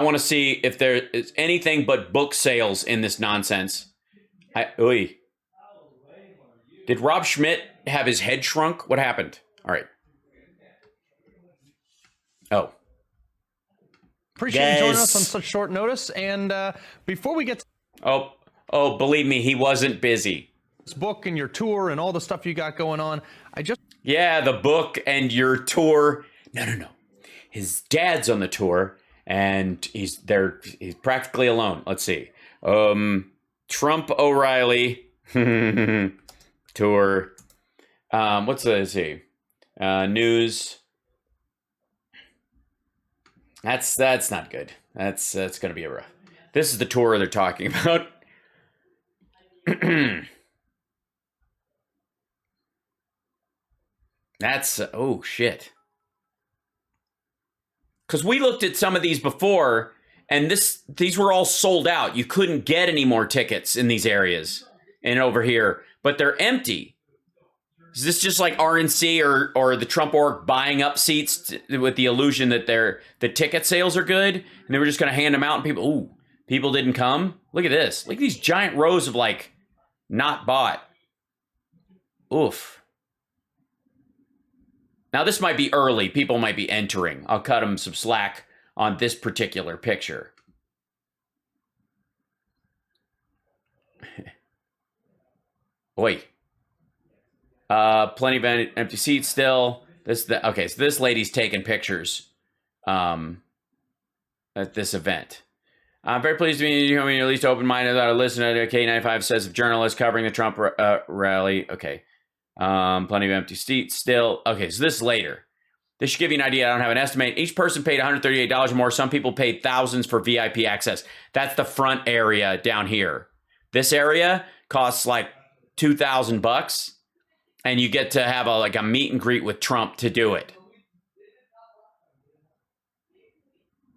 I want to see if there is anything but book sales in this nonsense. Did Rob Schmidt have his head shrunk? What happened? All right. Oh. Appreciate you joining us on such short notice. And before we get to believe me, he wasn't busy. This book and your tour and all the stuff you got going on, Yeah, the book and your tour. No. His dad's on the tour, and he's practically alone. Let's see. Trump O'Reilly tour. Let's see. News. That's not good. That's going to be a rough. This is the tour they're talking about. That's oh shit. Because we looked at some of these before, and these were all sold out. You couldn't get any more tickets in these areas and over here, but they're empty. Is this just like RNC or the Trump org buying up seats with the illusion that the ticket sales are good, and they were just going to hand them out, and people didn't come? Look at this. Look at these giant rows of like not bought. Oof. Now, this might be early. People might be entering. I'll cut them some slack on this particular picture. Oi. Plenty of empty seats still. Okay, so this lady's taking pictures at this event. I'm very pleased to be at least open-minded that I listen to K95 says of journalists covering the Trump rally. Okay. Plenty of empty seats still. Okay, so this is later. This should give you an idea. I don't have an estimate. Each person paid $138 or more. Some people paid thousands for VIP access. That's the front area down here. This area costs like $2,000, and you get to have a meet and greet with Trump to do it.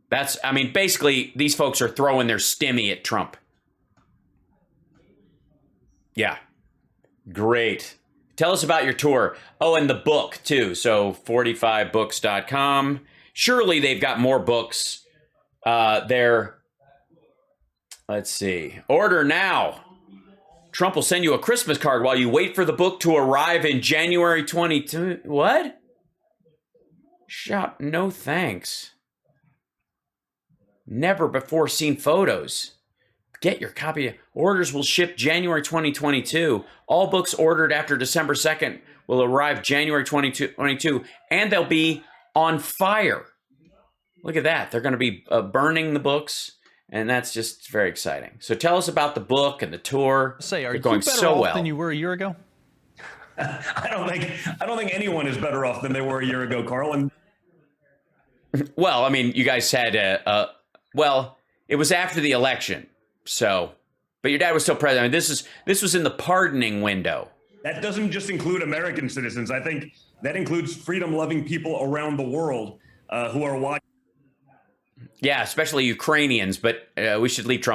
Basically, these folks are throwing their stimmy at Trump. Yeah. Great. Tell us about your tour. Oh, and the book, too. So 45books.com. Surely they've got more books there. Let's see. Order now. Trump will send you a Christmas card while you wait for the book to arrive in January 22. What? No thanks. Never before seen photos. Get your copy. Orders will ship January 2022. All books ordered after December 2nd will arrive January 2022, and they'll be on fire. Look at that. They're going to be burning the books, and that's just very exciting. So tell us about the book and the tour. Are you going so well than you were a year ago? I don't think anyone is better off than they were a year ago, Carl. And well, you guys had it was after the election. So, but your dad was still president. This was in the pardoning window. That doesn't just include American citizens. I think that includes freedom-loving people around the world who are watching. Yeah, especially Ukrainians. But we should leave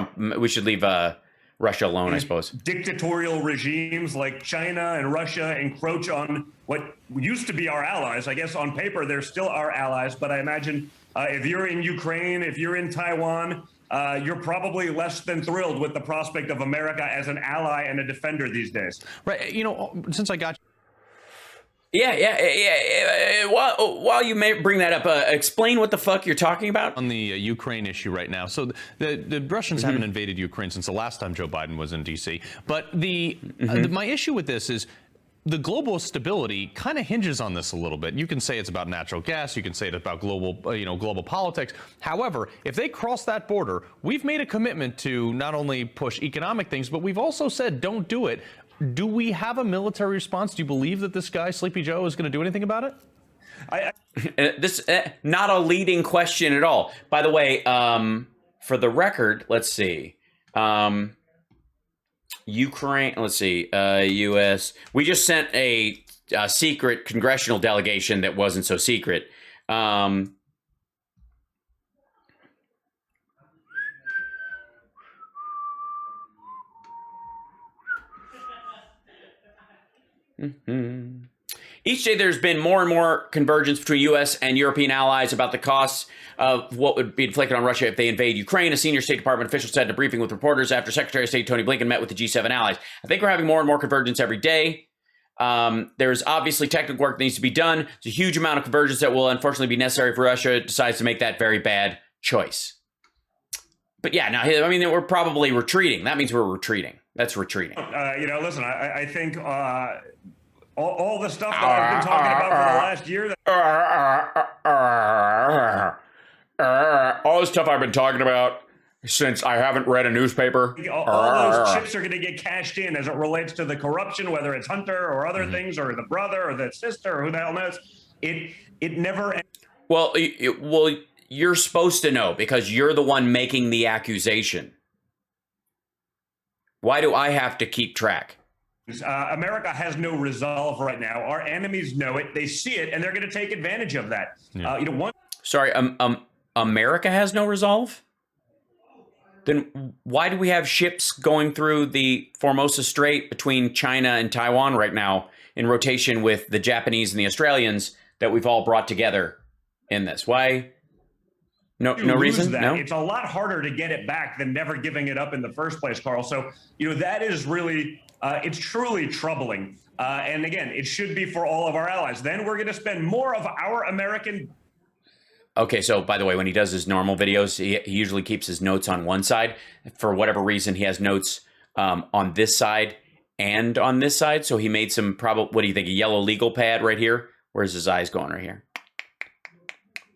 Russia alone, I suppose. Dictatorial regimes like China and Russia encroach on what used to be our allies. I guess on paper they're still our allies, but I imagine if you're in Ukraine, if you're in Taiwan. You're probably less than thrilled with the prospect of America as an ally and a defender these days. Right. Since I got you. Yeah. While you may bring that up, explain what the fuck you're talking about. On the Ukraine issue right now. So the Russians haven't invaded Ukraine since the last time Joe Biden was in D.C. But my issue with this is the global stability kind of hinges on this a little bit. You can say it's about natural gas. You can say it's about global politics. However, if they cross that border, we've made a commitment to not only push economic things, but we've also said don't do it. Do we have a military response? Do you believe that this guy, Sleepy Joe, is going to do anything about it? This not a leading question at all. By the way, for the record, let's see. Ukraine, let's see, U.S. We just sent a secret congressional delegation that wasn't so secret. Each day there's been more and more convergence between U.S. and European allies about the costs of what would be inflicted on Russia if they invade Ukraine. A senior State Department official said in a briefing with reporters after Secretary of State Tony Blinken met with the G7 allies. I think we're having more and more convergence every day. There's obviously technical work that needs to be done. There's a huge amount of convergence that will unfortunately be necessary if Russia decides to make that very bad choice. But yeah, now, I mean, we're probably retreating. That means we're retreating. That's retreating. Listen, I think all the stuff that I've been talking about for the last year. All the stuff I've been talking about since I haven't read a newspaper. All those chips are going to get cashed in as it relates to the corruption, whether it's Hunter or other things, or the brother or the sister or who the hell knows. It never ends. Well, you're supposed to know because you're the one making the accusation. Why do I have to keep track? America has no resolve right now. Our enemies know it. They see it, and they're going to take advantage of that. Yeah. Sorry, America has no resolve? Then why do we have ships going through the Formosa Strait between China and Taiwan right now in rotation with the Japanese and the Australians that we've all brought together in this? Why? No reason? That. No? It's a lot harder to get it back than never giving it up in the first place, Carl. So, that is really, it's truly troubling. And again, it should be for all of our allies. Then we're going to spend more of our American. Okay, so by the way, when he does his normal videos, he usually keeps his notes on one side. For whatever reason, he has notes on this side and on this side. So he made some what do you think, a yellow legal pad right here? Where's his eyes going right here?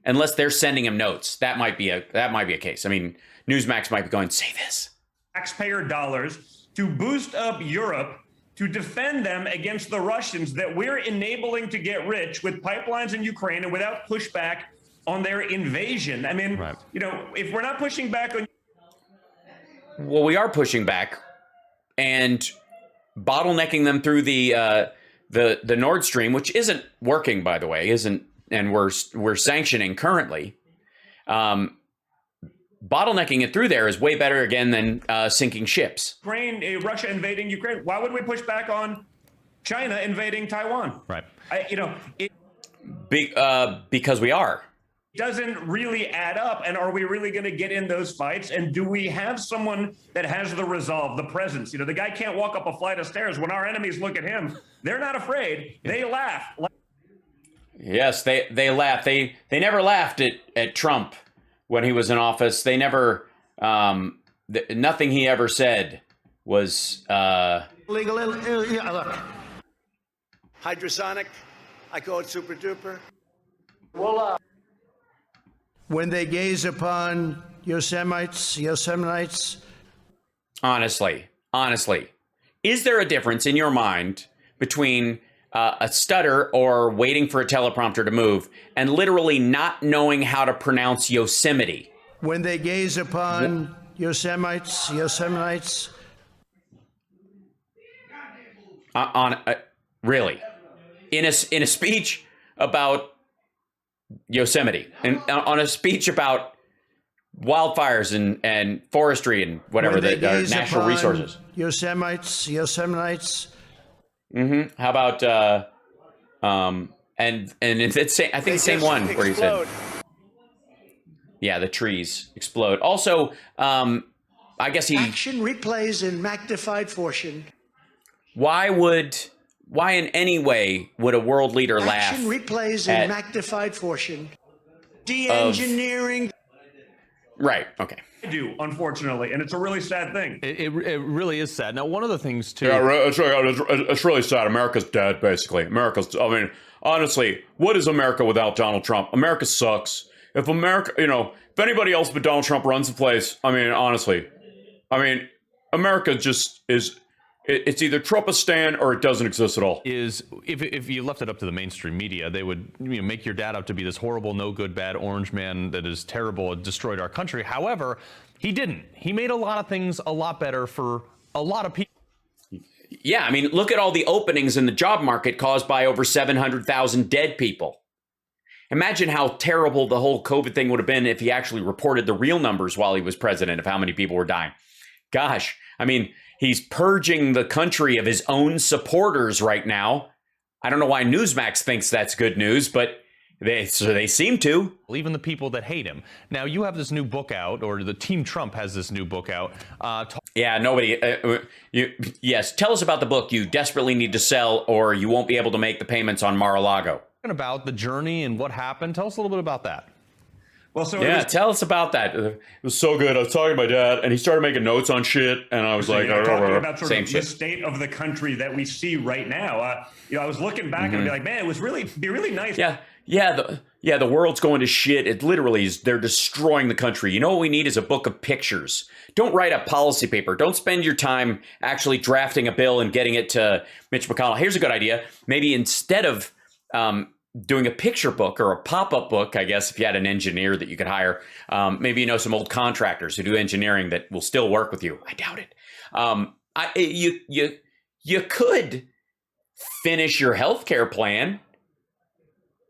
Unless they're sending him notes, that might be a case. I mean, Newsmax might be going, say this. Taxpayer dollars to boost up Europe to defend them against the Russians that we're enabling to get rich with pipelines in Ukraine and without pushback on their invasion. I mean, right. If we're not pushing back on. Well, we are pushing back and bottlenecking them through the Nord Stream, which isn't working, by the way, and we're sanctioning currently. Bottlenecking it through there is way better again than sinking ships. Russia invading Ukraine. Why would we push back on China invading Taiwan? Right. Because we are. It doesn't really add up. And are we really going to get in those fights? And do we have someone that has the resolve, the presence? The guy can't walk up a flight of stairs. When our enemies look at him, they're not afraid. They laugh. Yes, they laugh. They never laughed at Trump when he was in office. They never, nothing he ever said was legal. Look, hydrosonic. I call it super duper. Well, when they gaze upon Yosemite. Honestly, is there a difference in your mind between a stutter or waiting for a teleprompter to move and literally not knowing how to pronounce Yosemite? When they gaze upon Yosemite. Really, in a speech about Yosemite and on a speech about wildfires and forestry and whatever the natural resources. Yosemite. Mm-hmm. How about and it's I think the same one where he said, yeah, the trees explode. Also, I guess action replays in magnified fortune. Why in any way would a world leader laugh? Action replays in magnified fortune. De-engineering. Right. Okay. I do, unfortunately, and it's a really sad thing. It really is sad. Now, one of the things too. Yeah, it's really sad. America's dead, basically. I mean, honestly, what is America without Donald Trump? America sucks. If if anybody else but Donald Trump runs the place, I mean, honestly, America just is. It's either Trumpistan or it doesn't exist at all. If you left it up to the mainstream media, they would make your dad out to be this horrible, no good, bad orange man that is terrible and destroyed our country. However, he didn't. He made a lot of things a lot better for a lot of people. Yeah, I mean, look at all the openings in the job market caused by over 700,000 dead people. Imagine how terrible the whole COVID thing would have been if he actually reported the real numbers while he was president of how many people were dying. Gosh, I mean, he's purging the country of his own supporters right now. I don't know why Newsmax thinks that's good news, but they seem to. Even the people that hate him. Now, you have this new book out, or the Team Trump has this new book out. Yeah, nobody. Yes, tell us about the book you desperately need to sell, or you won't be able to make the payments on Mar-a-Lago. About the journey and what happened. Tell us a little bit about that. Well, so yeah, tell us about that. It was so good. I was talking to my dad, and he started making notes on shit, and I was like, talking about sort same of shit. the state of the country that we see right now. I was looking back and I'd be like, man, it was be really nice. The world's going to shit. It literally is. They're destroying the country. You know what we need is a book of pictures. Don't write a policy paper. Don't spend your time actually drafting a bill and getting it to Mitch McConnell. Here's a good idea. Maybe instead of doing a picture book or a pop-up book, I guess, if you had an engineer that you could hire, maybe some old contractors who do engineering that will still work with you. I doubt it. You could finish your healthcare plan.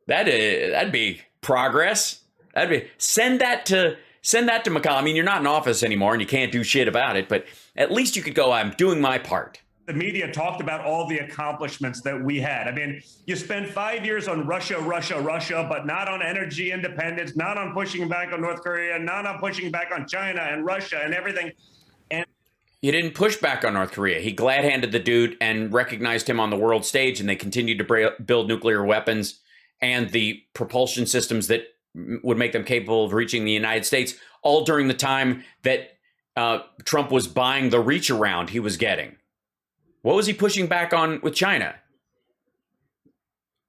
That'd be progress. Send that to McConnell. I mean, you're not in office anymore and you can't do shit about it, but at least you could go, I'm doing my part. The media talked about all the accomplishments that we had. I mean, you spent 5 years on Russia, but not on energy independence, not on pushing back on North Korea, not on pushing back on China and Russia and everything. And you didn't push back on North Korea. He glad-handed the dude and recognized him on the world stage, and they continued to build nuclear weapons and the propulsion systems that would make them capable of reaching the United States, all during the time that Trump was buying the reach around he was getting. What was he pushing back on with China?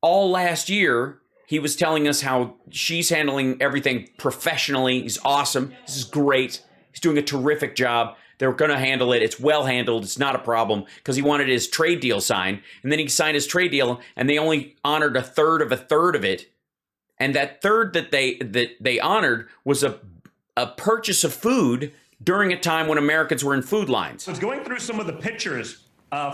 All last year, he was telling us how Xi's handling everything professionally. He's awesome. This is great. He's doing a terrific job. They're going to handle it. It's well handled. It's not a problem, because he wanted his trade deal signed. And then he signed his trade deal, and they only honored a third of it. And that third that they honored was a purchase of food during a time when Americans were in food lines. I was going through some of the pictures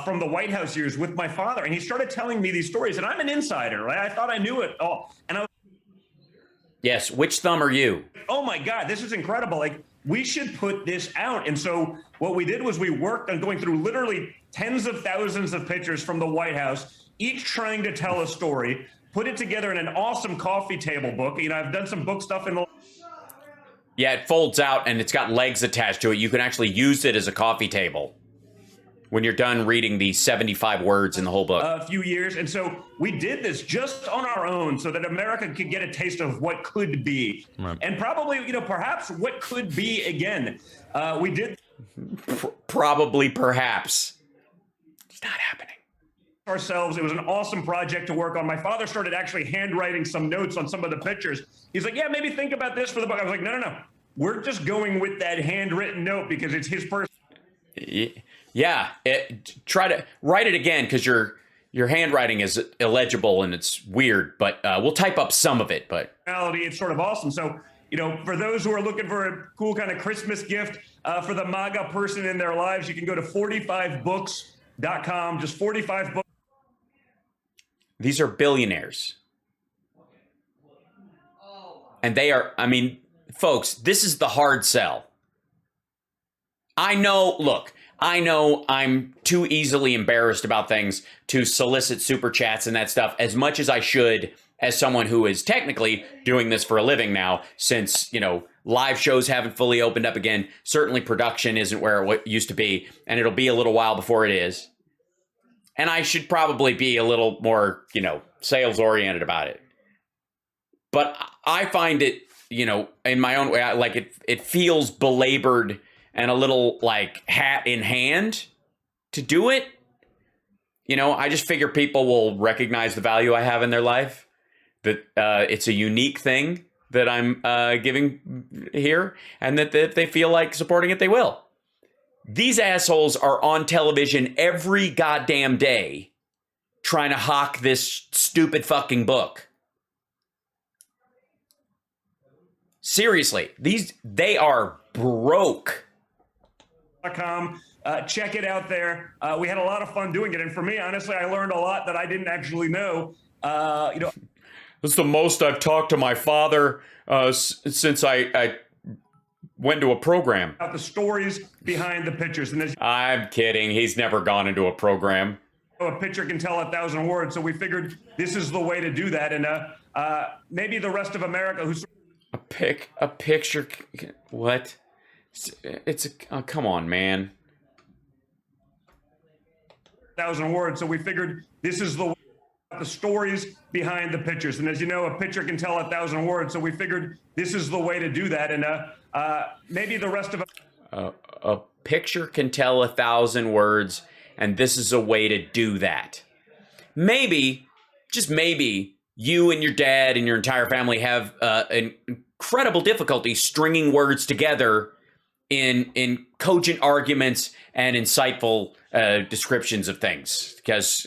from the White House years with my father, and he started telling me these stories, and I'm an insider, right? I thought I knew it all. And I was, yes, which thumb are you? oh my God, this is incredible. Like, we should put this out. And so what we did was we worked on going through literally tens of thousands of pictures from the White House, each trying to tell a story, put it together in an awesome coffee table book. I've done some book stuff in the... Yeah, it folds out and it's got legs attached to it. You can actually use it as a coffee table when you're done reading the 75 words in the whole book. A few years. And so we did this just on our own so that America could get a taste of what could be. Right. And probably, perhaps what could be again. We did. Probably, perhaps. It's not happening. Ourselves. It was an awesome project to work on. My father started actually handwriting some notes on some of the pictures. He's like, yeah, maybe think about this for the book. I was like, no. We're just going with that handwritten note because it's his person. Yeah, try to write it again, because your handwriting is illegible and it's weird, but we'll type up some of it. But it's sort of awesome. So, for those who are looking for a cool kind of Christmas gift for the MAGA person in their lives, you can go to 45books.com, just 45 books. These are billionaires. And they are, folks, this is the hard sell. I know I'm too easily embarrassed about things to solicit super chats and that stuff as much as I should, as someone who is technically doing this for a living now, since, live shows haven't fully opened up again. Certainly production isn't where it used to be, and it'll be a little while before it is. And I should probably be a little more, sales oriented about it. But I find it, in my own way, it feels belabored and a little like hat in hand to do it. I just figure people will recognize the value I have in their life, that it's a unique thing that I'm giving here, and that if they feel like supporting it, they will. These assholes are on television every goddamn day trying to hawk this stupid fucking book. Seriously, they are broke. Check it out there. We had a lot of fun doing it. And for me, honestly, I learned a lot that I didn't actually know. That's the most I've talked to my father since I went to a program. About the stories behind the pictures. And I'm kidding. He's never gone into a program. A picture can tell 1,000 words, so we figured this is the way to do that. And maybe the rest of America, who's a picture. What? It's come on, man. 1,000 words, so we figured this is the stories behind the pictures. And as you know, a picture can tell 1,000 words, so we figured this is the way to do that. And maybe the rest of a picture can tell 1,000 words, and this is a way to do that. Maybe, just maybe, you and your dad and your entire family have an incredible difficulty stringing words together in cogent arguments and insightful descriptions of things, because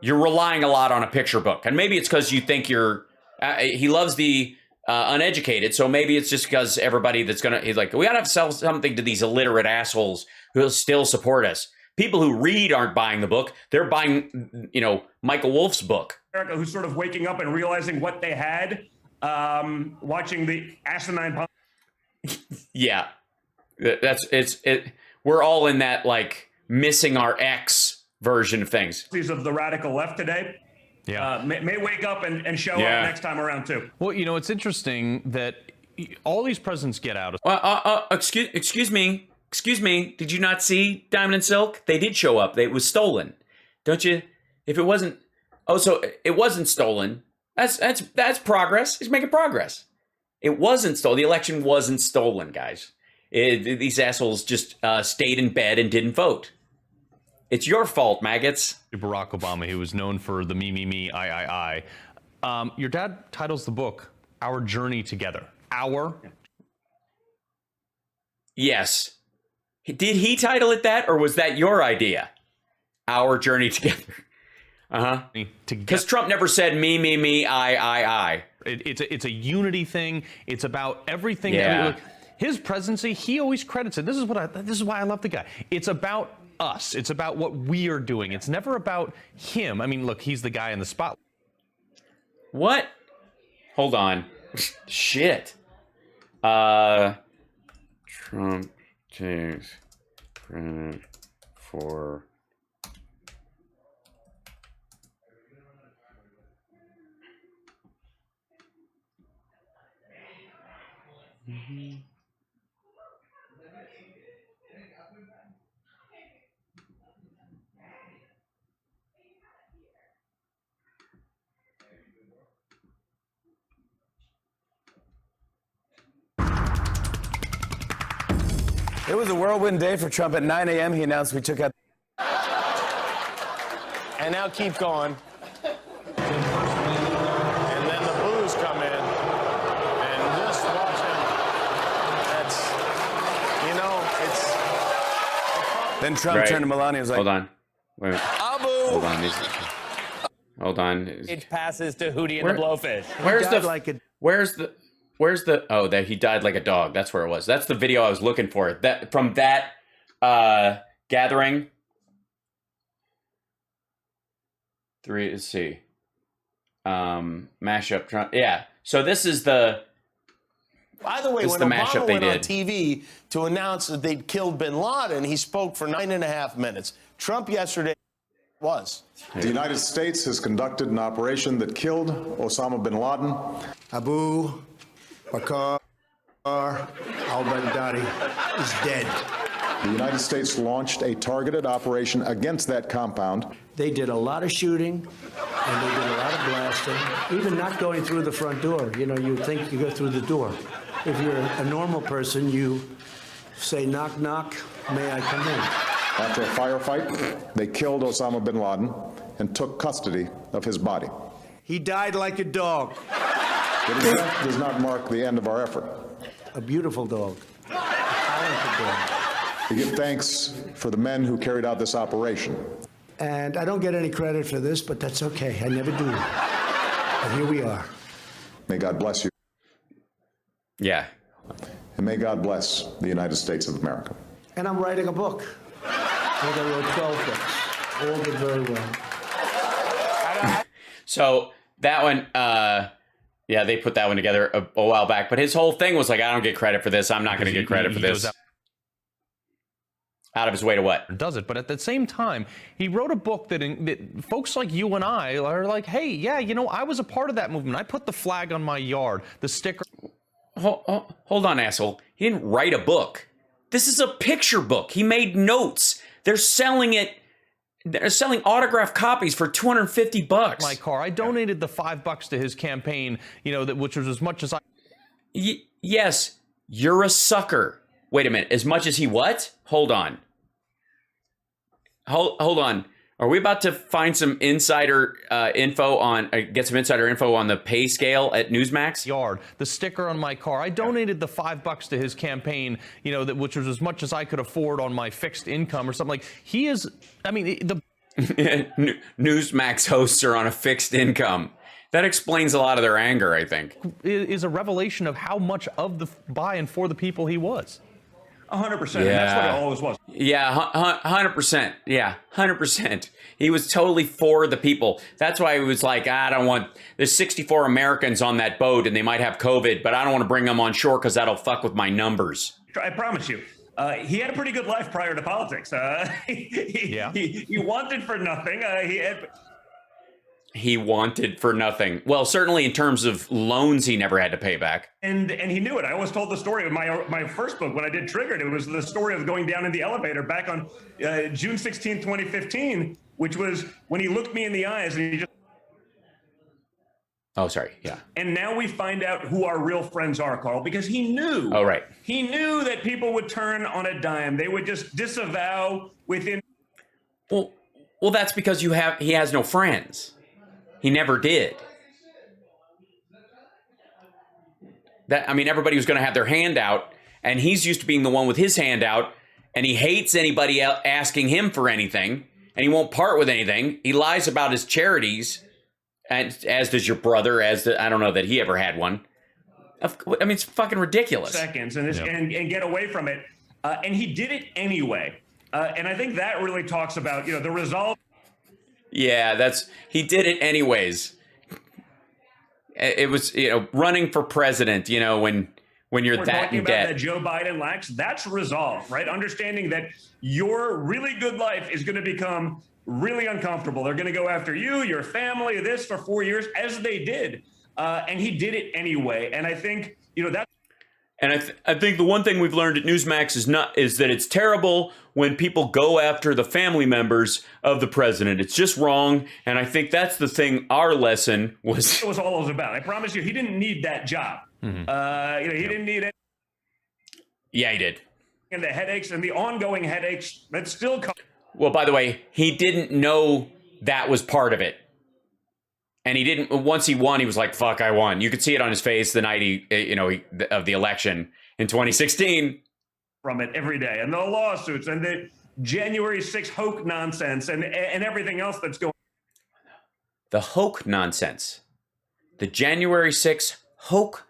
you're relying a lot on a picture book. And maybe it's because you think you're, he loves the uneducated, so maybe it's just because everybody that's gonna, he's like, we gotta sell something to these illiterate assholes who'll still support us. People who read aren't buying the book, they're buying, you know, Michael Wolff's book. America, who's sort of waking up and realizing what they had, watching the asinine. Yeah, we're all in that, like, missing our ex version of things. Of the radical left today. Yeah. May wake up and show up next time around too. Well, you know, it's interesting that all these presidents get out of. Excuse me. Did you not see Diamond and Silk? They did show up. It was stolen. Don't you? If it wasn't, so it wasn't stolen. That's progress. He's making progress. It wasn't stolen. The election wasn't stolen, guys. These assholes just stayed in bed and didn't vote. It's your fault, maggots. Barack Obama, who was known for the me, I. Your dad titles the book "Our Journey Together." Yes. Did he title it that, or was that your idea? Our Journey Together. Because Trump never said me, I. It's a unity thing. It's about everything. Yeah. I mean, look, his presidency, he always credits it. This is why I love the guy. It's about us. It's about what we are doing. It's never about him. I mean, look, he's the guy in the spot. What? Hold on. Shit. Trump takes credit for It was a whirlwind day for Trump. At 9 a.m., he announced we took out. And now keep going. And then the boos come in. And just watch him. That's, you know, it's. Then Trump turned to Melania and was like, hold on. Wait. Abu! Hold on. It passes to Hootie and the Blowfish. That he died like a dog. That's where it was. That's the video I was looking for. That from that gathering. Let's see. Mashup Trump. Yeah. So this is the. By the way, when Obama went on TV to announce that they'd killed bin Laden, he spoke for 9.5 minutes. Trump yesterday was. The United States has conducted an operation that killed Osama bin Laden. Abu Bakr al-Baghdadi is dead. The United States launched a targeted operation against that compound. They did a lot of shooting, and they did a lot of blasting, even not going through the front door. You know, you think you go through the door. If you're a normal person, you say, knock, knock, may I come in? After a firefight, they killed Osama bin Laden and took custody of his body. He died like a dog. But his death does not mark the end of our effort. A beautiful dog. A talented dog. We give thanks for the men who carried out this operation. And I don't get any credit for this, but that's okay. I never do. But here we are. May God bless you. Yeah. And may God bless the United States of America. And I'm writing a book. I wrote 12 books. All did very well. So that one, yeah, they put that one together a while back. But his whole thing was like, I don't get credit for this. I'm not going to get credit for this. Out of his way to what? Does it, but at the same time, he wrote a book that folks like you and I are like, hey, yeah, you know, I was a part of that movement. I put the flag on my yard, the sticker. Hold on, asshole. He didn't write a book. This is a picture book. He made notes. They're selling it. They're selling autographed copies for $250. My car. I donated the $5 to his campaign, you know, which was as much as I. Yes, you're a sucker. Wait a minute. As much as he what? Hold on. Hold on. Are we about to find some insider info on, get some insider info on the pay scale at Newsmax? Yard, the sticker on my car. I donated the $5 to his campaign, you know, which was as much as I could afford on my fixed income or something. Like, he is, I mean, the Newsmax hosts are on a fixed income. That explains a lot of their anger, I think. Is a revelation of how much of the by and for the people he was. 100%. And that's what it always was. Yeah, 100%. Yeah, 100%. He was totally for the people. That's why he was like, I don't want, there's 64 Americans on that boat and they might have COVID, but I don't want to bring them on shore because that'll fuck with my numbers. I promise you. He had a pretty good life prior to politics. He wanted for nothing. He wanted for nothing. Well, certainly in terms of loans he never had to pay back. And he knew it. I always told the story of my first book when I did Triggered. It was the story of going down in the elevator back on June 16, 2015, which was when he looked me in the eyes and he just... Oh, sorry. Yeah. And now we find out who our real friends are, Carl, because he knew. Oh, right. He knew that people would turn on a dime. They would just disavow within... Well, that's because he has no friends. He never did. I mean, everybody was going to have their hand out, and he's used to being the one with his hand out, and he hates anybody else asking him for anything, and he won't part with anything. He lies about his charities, and as does your brother. I don't know that he ever had one. I mean, it's fucking ridiculous. Seconds and get away from it, and he did it anyway. And I think that really talks about the resolve. Yeah, he did it anyways. It was, running for president, when you're that in debt. That Joe Biden lacks, that's resolve, right? Understanding that your really good life is going to become really uncomfortable. They're going to go after you, your family, this for 4 years, as they did. And he did it anyway. And I think, that's... And I think the one thing we've learned at Newsmax is that it's terrible when people go after the family members of the president. It's just wrong. And I think that's the thing our lesson was. It was all it was about. I promise you, he didn't need that job. Mm-hmm. He didn't need it. Yeah, he did. And the headaches and the ongoing headaches that still come. Well, by the way, he didn't know that was part of it. And he didn't, once he won, he was like, fuck, I won. You could see it on his face the night of the election in 2016. From it every day. And the lawsuits and the January 6th Hoke nonsense and everything else that's going on. The Hoke nonsense. The January 6th Hoke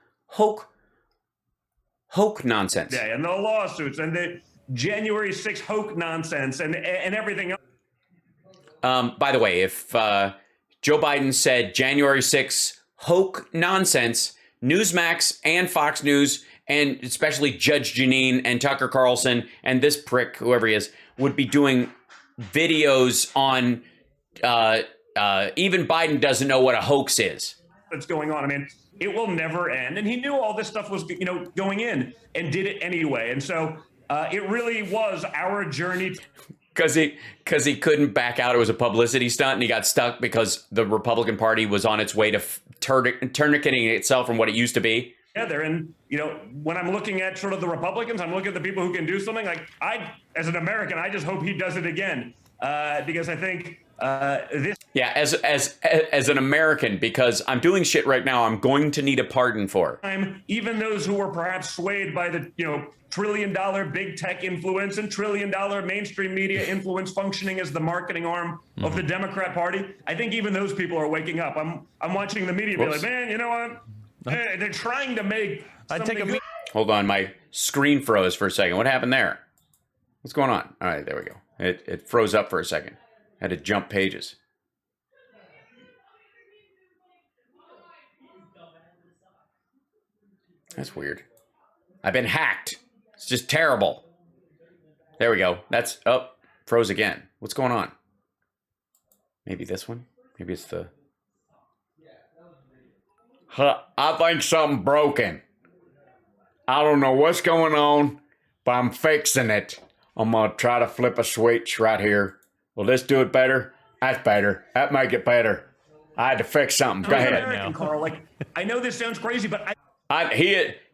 nonsense. Yeah, and the lawsuits and the January 6th Hoke nonsense and everything else. By the way, if... Joe Biden said January 6th Hoke nonsense, Newsmax and Fox News, and especially Judge Jeanine and Tucker Carlson and this prick, whoever he is, would be doing videos on even Biden doesn't know what a hoax is. That's going on. I mean, it will never end. And he knew all this stuff was, going in and did it anyway. And so it really was our journey. Because he couldn't back out. It was a publicity stunt, and he got stuck because the Republican Party was on its way to tourniqueting itself from what it used to be. Yeah, they're in, when I'm looking at sort of the Republicans, I'm looking at the people who can do something. Like, as an American, I just hope he does it again. Because I think this... Yeah, as an American, because I'm doing shit right now I'm going to need a pardon for. Even those who were perhaps swayed by the, $1 trillion big tech influence and $1 trillion mainstream media influence functioning as the marketing arm of the Democrat Party. I think even those people are waking up. I'm watching the media be like, man, you know what? Hey, they're trying to make something good. Hold on, my screen froze for a second. What happened there? What's going on? All right, there we go. It froze up for a second. Had to jump pages. That's weird. I've been hacked. It's just terrible. There we go. That's froze again. What's going on? Maybe this one? Maybe it's the... I think something broken. I don't know what's going on, but I'm fixing it. I'm going to try to flip a switch right here. Will this do it better? That's better. That make it better. I had to fix something. Go ahead. American, Carl. Like, I know this sounds crazy, but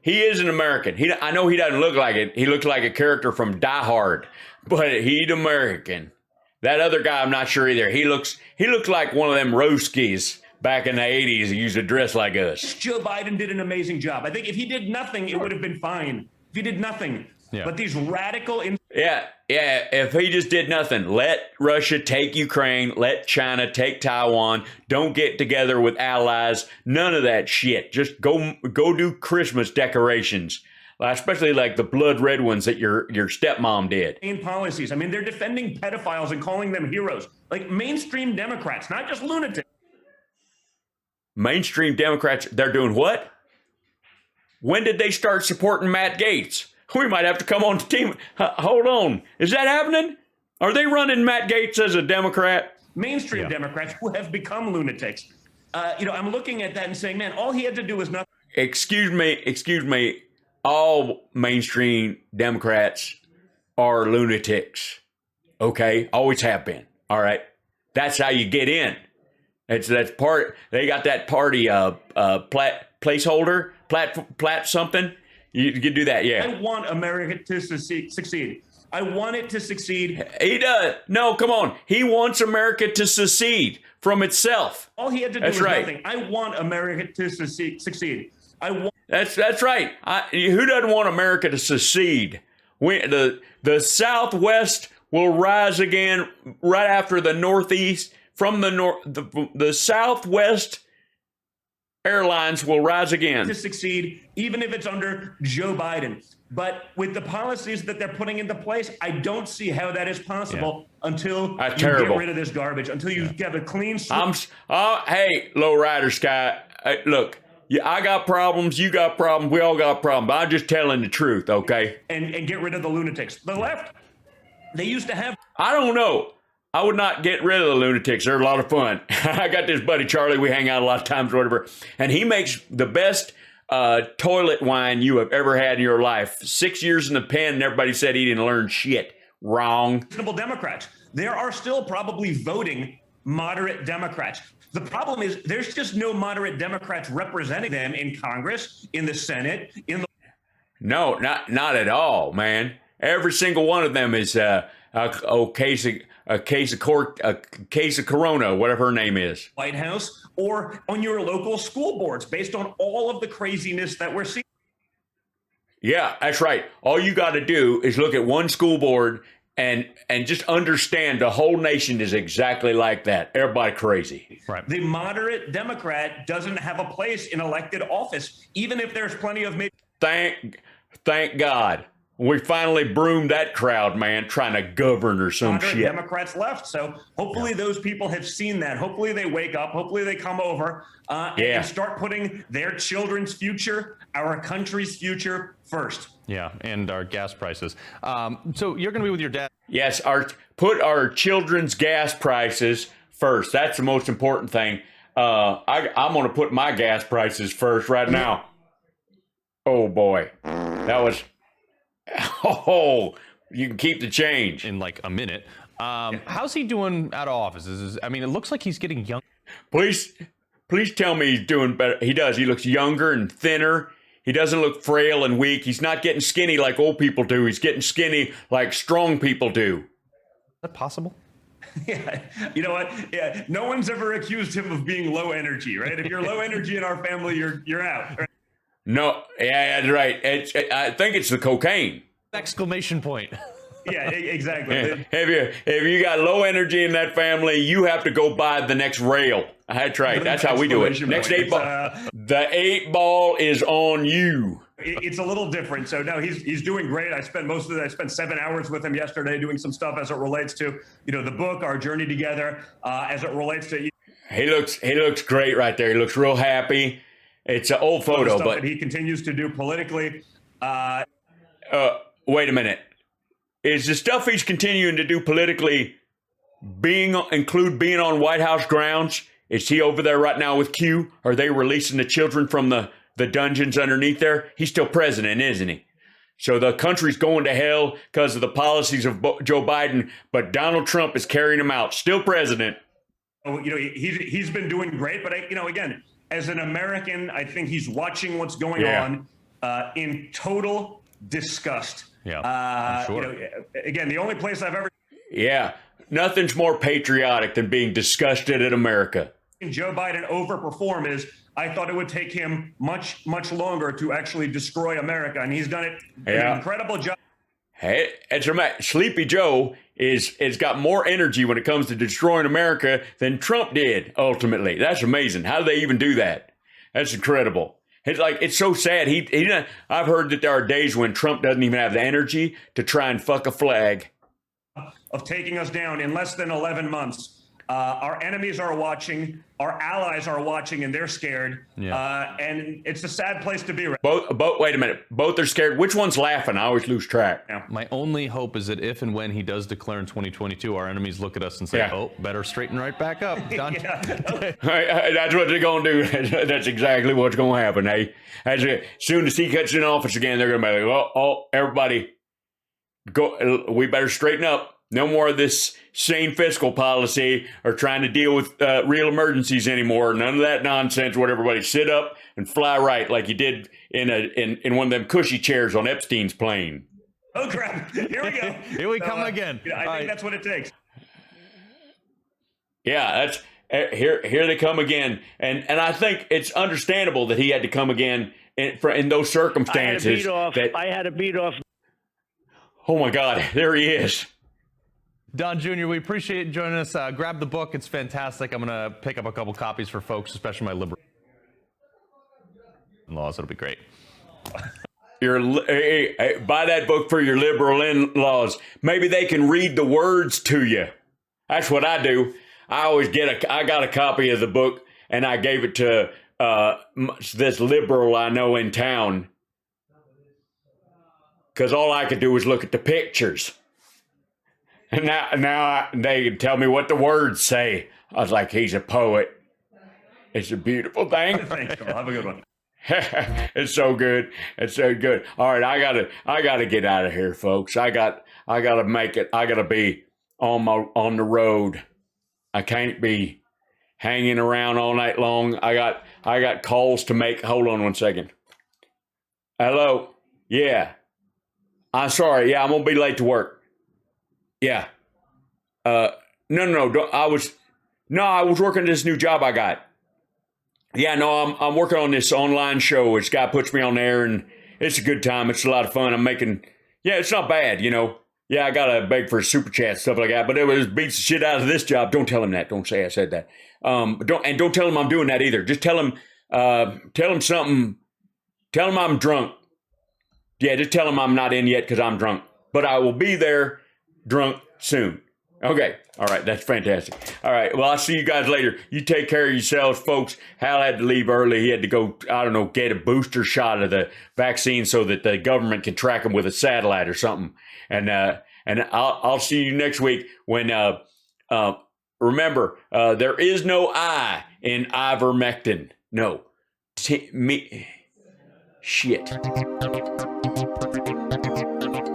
He is an American. I know he doesn't look like it. He looks like a character from Die Hard, but he's American. That other guy, I'm not sure either. He looks like one of them Roskies back in the 80s who used to dress like us. Joe Biden did an amazing job. I think if he did nothing, it would have been fine. If he did nothing. Yeah. But these radical... Yeah. If he just did nothing, let Russia take Ukraine, let China take Taiwan, don't get together with allies, none of that shit. Just go do Christmas decorations, especially like the blood red ones that your stepmom did. Policies. I mean, they're defending pedophiles and calling them heroes. Like mainstream Democrats, not just lunatics. Mainstream Democrats, they're doing what? When did they start supporting Matt Gaetz? We might have to come on the team. Hold on. Is that happening? Are they running Matt Gaetz as a Democrat? Mainstream Democrats who have become lunatics. I'm looking at that and saying, man, all he had to do was nothing. Excuse me. All mainstream Democrats are lunatics. Okay? Always have been. All right? That's how you get in. That's part. They got that party placeholder, plat something. You can do that, yeah. I want America to succeed. I want it to succeed. He does. No, come on. He wants America to secede from itself. All he had to do was nothing. I want America to succeed. That's right. Who doesn't want America to secede? The Southwest will rise again right after the Northeast. From the north, the Southwest Airlines will rise again. To succeed, even if it's under Joe Biden. But with the policies that they're putting into place, I don't see how that is possible until you get rid of this garbage, until you get a clean slate. Hey, lowrider Sky, look, I got problems, you got problems, we all got problems. I'm just telling the truth, okay? And get rid of the lunatics. The left, they used to have... I don't know. I would not get rid of the lunatics. They're a lot of fun. I got this buddy, Charlie. We hang out a lot of times or whatever. And he makes the best toilet wine you have ever had in your life. 6 years in the pen, and everybody said he didn't learn shit. Wrong. Reasonable Democrats. There are still probably voting moderate Democrats. The problem is there's just no moderate Democrats representing them in Congress, in the Senate, in the... No, not at all, man. Every single one of them is a case of Corona, whatever her name is. White House or on your local school boards based on all of the craziness that we're seeing. Yeah, that's right. All you got to do is look at one school board and just understand the whole nation is exactly like that. Everybody crazy. Right. The moderate Democrat doesn't have a place in elected office, even if there's plenty of... Thank God. We finally broomed that crowd, man, trying to govern or some shit. Democrats left. So hopefully those people have seen that. Hopefully they wake up. Hopefully they come over and start putting their children's future, our country's future first. Yeah, and our gas prices. So you're going to be with your dad. Yes, put our children's gas prices first. That's the most important thing. I'm going to put my gas prices first right now. Oh, boy. That was... Oh, you can keep the change. In like a minute. How's he doing out of office? It looks like he's getting young. Please tell me he's doing better. He does. He looks younger and thinner. He doesn't look frail and weak. He's not getting skinny like old people do. He's getting skinny like strong people do. Is that possible? Yeah, you know what? Yeah, no one's ever accused him of being low energy, right? If you're low energy in our family, you're out. Right? No, yeah, that's right. I think it's the cocaine. Exclamation point. Yeah, exactly. If you got low energy in that family, you have to go buy the next rail. That's right. That's how we do it. Next 8 ball. The 8 ball is on you. It's a little different. So no, he's doing great. I spent 7 hours with him yesterday doing some stuff as it relates to, the book, our journey together, as it relates to. He looks great right there. He looks real happy. It's an old photo, but he continues to do politically. Wait a minute. is the stuff he's continuing to do politically include being on White House grounds? Is he over there right now with Q? Are they releasing the children from the dungeons underneath there? He's still president, isn't he? So the country's going to hell because of the policies of Joe Biden, but Donald Trump is carrying him out, still president. He's been doing great, but again, as an American, I think he's watching what's going on in total disgust. Yeah, I'm sure. Again, the only place I've ever nothing's more patriotic than being disgusted at America. seen Joe Biden overperform is I thought it would take him much, much longer to actually destroy America, and he's done it an incredible job. Hey, Sleepy Joe is got more energy when it comes to destroying America than Trump did, ultimately. That's amazing. How do they even do that? That's incredible. It's so sad. I've heard that there are days when Trump doesn't even have the energy to try and fuck a flag. Of taking us down in less than 11 months. Our enemies are watching, our allies are watching, and they're scared. And it's a sad place to be. Wait a minute. Both are scared. Which one's laughing? I always lose track. My only hope is that if and when he does declare in 2022, our enemies look at us and say, oh, better straighten right back up. Done. That's what they're going to do. That's exactly what's going to happen. Hey, as soon as he gets in office again, they're going to be like, everybody, go. We better straighten up. No more of this sane fiscal policy or trying to deal with real emergencies anymore. None of that nonsense. What everybody sit up and fly right like you did in one of them cushy chairs on Epstein's plane. Oh crap! Here we go. Here we come again. I think that's what it takes. Yeah, that's here they come again, and I think it's understandable that he had to come again in those circumstances. I had to beat off. Oh my God! There he is. Don Jr., we appreciate you joining us. Grab the book. It's fantastic. I'm going to pick up a couple copies for folks, especially my liberal in-laws. It'll be great. Buy that book for your liberal in-laws. Maybe they can read the words to you. That's what I do. I got a copy of the book, and I gave it to this liberal I know in town. Because all I could do was look at the pictures. And now they can tell me what the words say. I was like, he's a poet. It's a beautiful thing. Thanks, Carl. Have a good one. It's so good. It's so good. All right, I gotta get out of here, folks. I gotta make it. I gotta be on the road. I can't be hanging around all night long. I got calls to make. Hold on one second. Hello. Yeah. I'm sorry. Yeah, I'm gonna be late to work. Yeah. No. I was working this new job I got. Yeah, no, I'm working on this online show. This guy puts me on there, and it's a good time. It's a lot of fun. It's not bad, Yeah, I gotta beg for a super chat, stuff like that. But it beats the shit out of this job. Don't tell him that. Don't say I said that. Don't tell him I'm doing that either. Just tell him something. Tell him I'm drunk. Yeah, just tell him I'm not in yet because I'm drunk. But I will be there drunk soon. Okay. All right. That's fantastic. All right. Well, I'll see you guys later. You take care of yourselves, folks. Hal had to leave early. He had to go, get a booster shot of the vaccine so that the government can track him with a satellite or something. And I'll see you next week when, remember, there is no I in ivermectin. No. Shit.